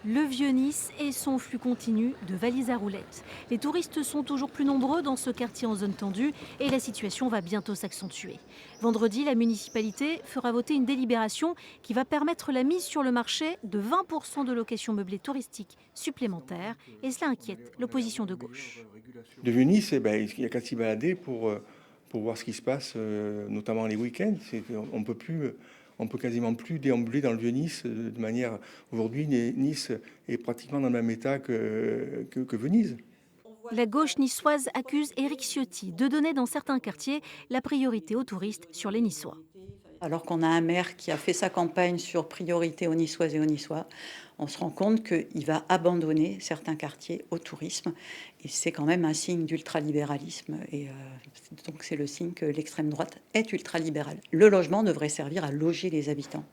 Le Vieux-Nice et son flux continu de valises à roulettes. Les touristes sont toujours plus nombreux dans ce quartier en zone tendue et la situation va bientôt s'accentuer. Vendredi, la municipalité fera voter une délibération qui va permettre la mise sur le marché de 20% de locations meublées touristiques supplémentaires et cela inquiète l'opposition de gauche. De Venise, eh ben, il n'y a qu'à s'y balader pour voir ce qui se passe, notamment les week-ends. On peut quasiment plus déambuler dans le Vieux-Nice de manière. Aujourd'hui, Nice est pratiquement dans le même état que Venise. La gauche niçoise accuse Éric Ciotti de donner dans certains quartiers la priorité aux touristes sur les Niçois. Alors qu'on a un maire qui a fait sa campagne sur priorité aux Niçoises et aux Niçois, on se rend compte qu'il va abandonner certains quartiers au tourisme. Et c'est quand même un signe d'ultralibéralisme. Donc c'est le signe que l'extrême droite est ultralibérale. Le logement devrait servir à loger les habitants.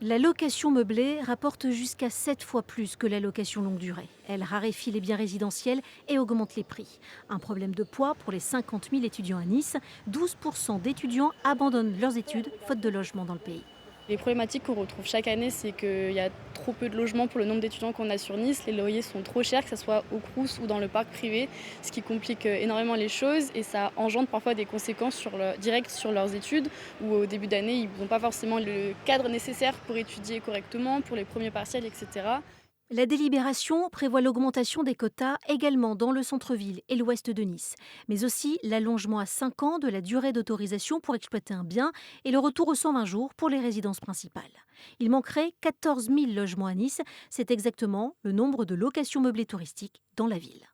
La location meublée rapporte jusqu'à 7 fois plus que la location longue durée. Elle raréfie les biens résidentiels et augmente les prix. Un problème de poids pour les 50 000 étudiants à Nice. 12% d'étudiants abandonnent leurs études faute de logement dans le pays. Les problématiques qu'on retrouve chaque année, c'est qu'il y a trop peu de logements pour le nombre d'étudiants qu'on a sur Nice. Les loyers sont trop chers, que ce soit au Crous ou dans le parc privé, ce qui complique énormément les choses et ça engendre parfois des conséquences directes sur leurs études où au début d'année, ils n'ont pas forcément le cadre nécessaire pour étudier correctement, pour les premiers partiels, etc. La délibération prévoit l'augmentation des quotas également dans le centre-ville et l'ouest de Nice, mais aussi l'allongement à 5 ans de la durée d'autorisation pour exploiter un bien et le retour aux 120 jours pour les résidences principales. Il manquerait 14 000 logements à Nice, c'est exactement le nombre de locations meublées touristiques dans la ville.